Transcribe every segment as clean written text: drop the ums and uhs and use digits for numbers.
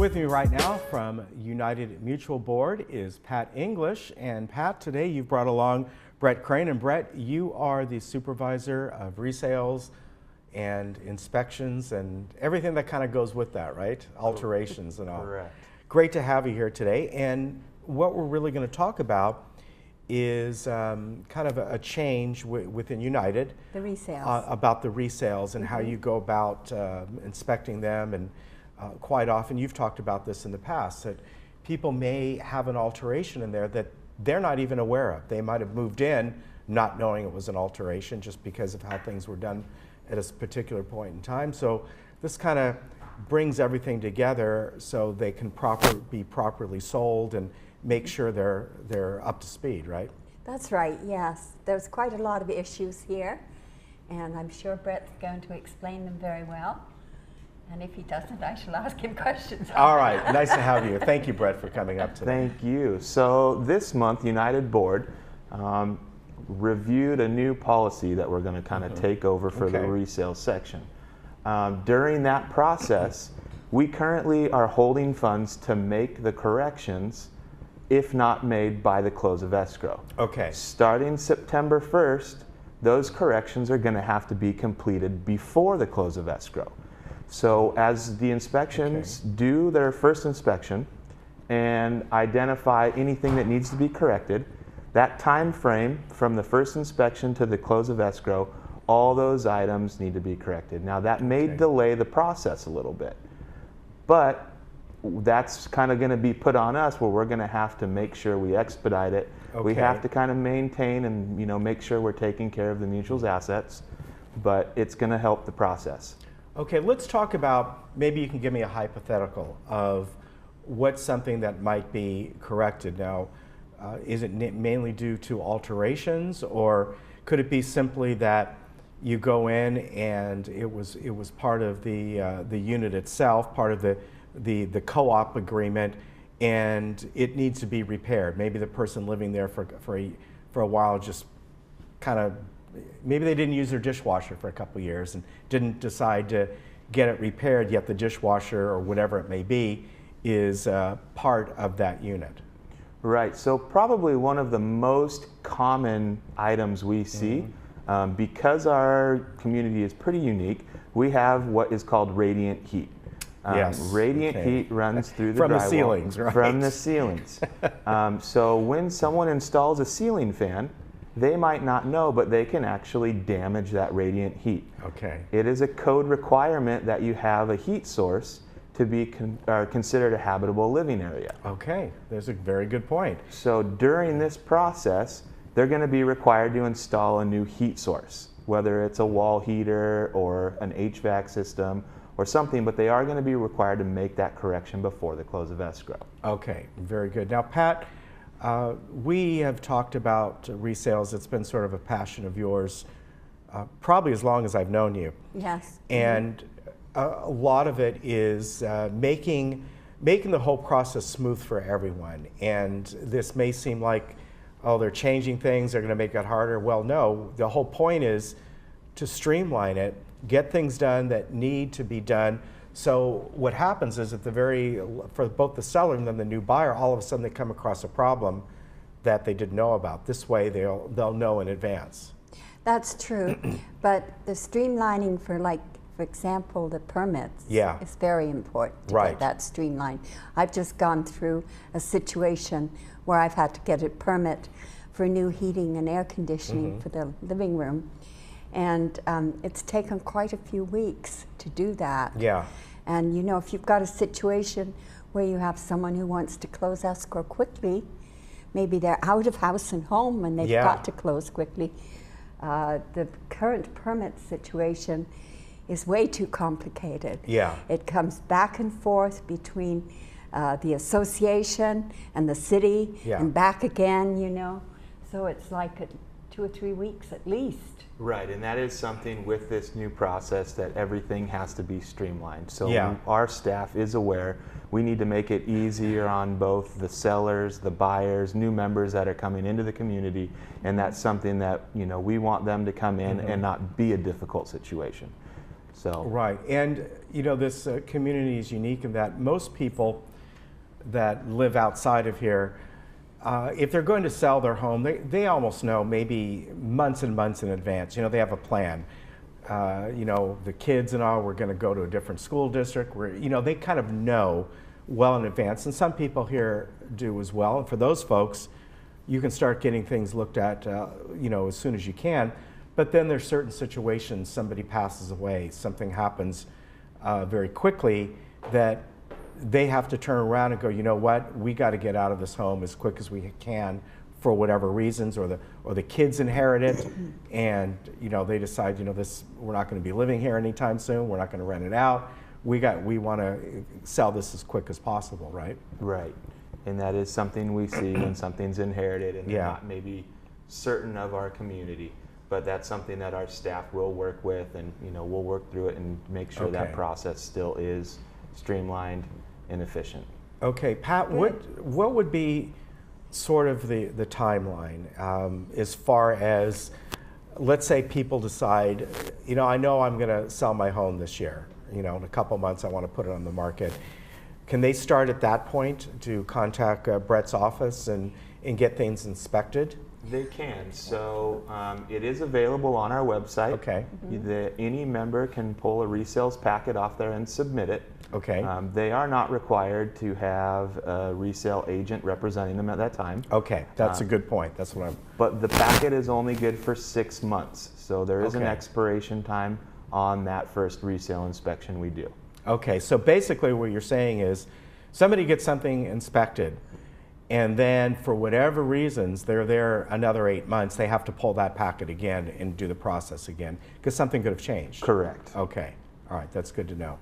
With me right now from United Mutual Board is Pat English. And Pat, today you've brought along Brett Crane. And Brett, you are the supervisor of resales and inspections and everything that kind of goes with that, right? Alterations and all. Correct. Great to have you here today. And what we're really going to talk about is kind of a change within United. The resales. About the resales and how you go about inspecting them. And quite often, you've talked about this in the past, that people may have an alteration in there that they're not even aware of. They might have moved in not knowing it was an alteration just because of how things were done at a particular point in time. So this kind of brings everything together so they can be properly sold and make sure they're up to speed, right? That's right, yes. There's quite a lot of issues here, and I'm sure Brett's going to explain them very well. And if he doesn't, I shall ask him questions. All right, nice to have you. Thank you, Brett, for coming up today. Thank you. So this month, United Board reviewed a new policy that we're going to kind of take over for the resale section. During that process, we currently are holding funds to make the corrections if not made by the close of escrow. Okay. Starting September 1st, those corrections are going to have to be completed before the close of escrow. So as the inspections do their first inspection and identify anything that needs to be corrected, that time frame from the first inspection to the close of escrow, all those items need to be corrected. Now that may delay the process a little bit, but that's kind of going to be put on us where we're going to have to make sure we expedite it. We have to kind of maintain and make sure we're taking care of the mutual's assets, but it's going to help the process. Okay, let's talk about, maybe you can give me a hypothetical of what's something that might be corrected. Now, is it mainly due to alterations, or could it be simply that you go in and it was part of the unit itself, part of the co-op agreement, and it needs to be repaired? Maybe the person living there for a while just kind of, maybe they didn't use their dishwasher for a couple of years and didn't decide to get it repaired, yet the dishwasher or whatever it may be is part of that unit. Right, so probably one of the most common items we see, because our community is pretty unique, we have what is called radiant heat. Radiant heat runs through the drywall. From the ceilings, right? From the ceilings. So when someone installs a ceiling fan, they might not know, but they can actually damage that radiant heat. Okay. It is a code requirement that you have a heat source to be considered a habitable living area. Okay, there's a very good point. So during this process, they're going to be required to install a new heat source, whether it's a wall heater or an HVAC system or something, but they are going to be required to make that correction before the close of escrow. Okay, very good. Now, Pat, we have talked about resales. It's been sort of a passion of yours probably as long as I've known you. Yes. And a lot of it is making the whole process smooth for everyone. And this may seem like, oh, they're changing things, they're going to make it harder. Well, no, the whole point is to streamline it, get things done that need to be done. So what happens is for both the seller and then the new buyer, all of a sudden they come across a problem that they didn't know about. This way they'll know in advance. That's true, but the streamlining for example, the permits is very important to get that streamlined. I've just gone through a situation where I've had to get a permit for new heating and air conditioning for the living room. And it's taken quite a few weeks to do that. Yeah. And if you've got a situation where you have someone who wants to close escrow quickly, maybe they're out of house and home and they've got to close quickly. The current permit situation is way too complicated. Yeah. It comes back and forth between the association and the city and back again, So it's like 2 or 3 weeks at least. Right, and that is something with this new process that everything has to be streamlined. So our staff is aware we need to make it easier on both the sellers, the buyers, new members that are coming into the community, and that's something that we want them to come in and not be a difficult situation. So Right, and this community is unique in that most people that live outside of here, if they're going to sell their home, they almost know maybe months and months in advance. They have a plan. The kids and all, we're going to go to a different school district. They kind of know well in advance, and some people here do as well. And for those folks, you can start getting things looked at, as soon as you can. But then there's certain situations, somebody passes away, something happens very quickly that they have to turn around and go, you know what, we got to get out of this home as quick as we can for whatever reasons, or the kids inherit it, and they decide, we're not going to be living here anytime soon. We're not going to rent it out. We want to sell this as quick as possible, right? Right, and that is something we see when something's inherited and they're not maybe certain of our community. But that's something that our staff will work with, and we'll work through it and make sure that process still is streamlined and efficient. Okay, Pat, what would be sort of the timeline as far as, let's say people decide, I know I'm going to sell my home this year. In a couple months I want to put it on the market. Can they start at that point to contact Brett's office and get things inspected? They can. So it is available on our website. Okay. Any member can pull a resales packet off there and submit it. Okay. They are not required to have a resale agent representing them at that time. Okay, that's a good point. That's what I'm. But the packet is only good for 6 months. So there is an expiration time on that first resale inspection we do. Okay, so basically what you're saying is somebody gets something inspected, and then for whatever reasons they're there another 8 months, they have to pull that packet again and do the process again because something could have changed. Correct. Okay, all right, that's good to know.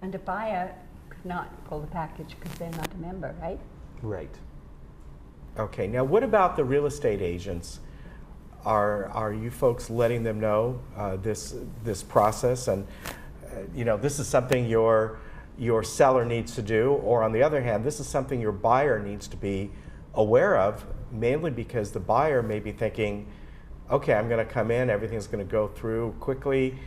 And a buyer could not pull the package because they're not a member, right? Right. Okay, now what about the real estate agents? Are you folks letting them know this process, and this is something your seller needs to do, or on the other hand, this is something your buyer needs to be aware of, mainly because the buyer may be thinking, okay, I'm going to come in, everything's going to go through quickly.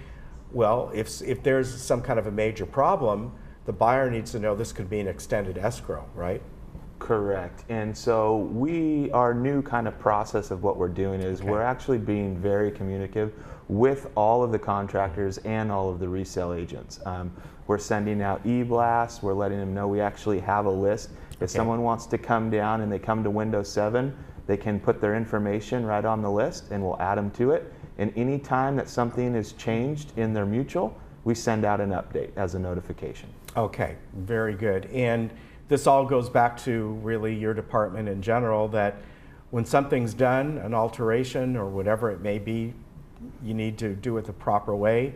Well, if there's some kind of a major problem, the buyer needs to know this could be an extended escrow, right? Correct. And so our new kind of process of what we're doing is we're actually being very communicative with all of the contractors and all of the resale agents. We're sending out e-blasts. We're letting them know we actually have a list. If someone wants to come down and they come to Windows 7, they can put their information right on the list and we'll add them to it. And any time that something is changed in their mutual, we send out an update as a notification. Okay, very good. And this all goes back to really your department in general, that when something's done, an alteration or whatever it may be, you need to do it the proper way,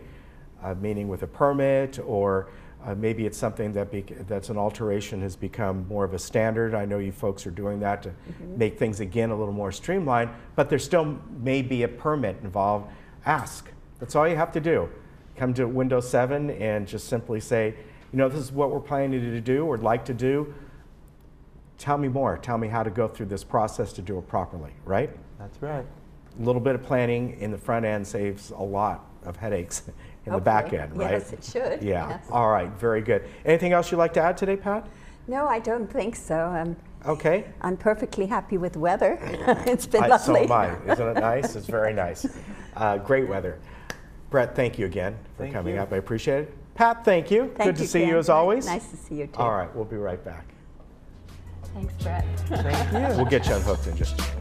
meaning with a permit, or maybe it's something that's an alteration has become more of a standard. I know you folks are doing that to make things again a little more streamlined, but there still may be a permit involved. Ask. That's all you have to do. Come to Windows 7 and just simply say, this is what we're planning to do or like to do. Tell me more. Tell me how to go through this process to do it properly, right? That's right. A little bit of planning in the front end saves a lot of headaches in the back end, right? Yes, it should. Yeah. Yes. All right. Very good. Anything else you'd like to add today, Pat? No, I don't think so. Okay. I'm perfectly happy with weather. It's been lovely. So am I. Isn't it nice? It's very nice. Great weather. Brett, thank you again for coming up. I appreciate it. Pat, thank you. Good to see you as always. Nice to see you too. All right. We'll be right back. Thanks, Brett. Thank you. We'll get you unhooked in just a minute.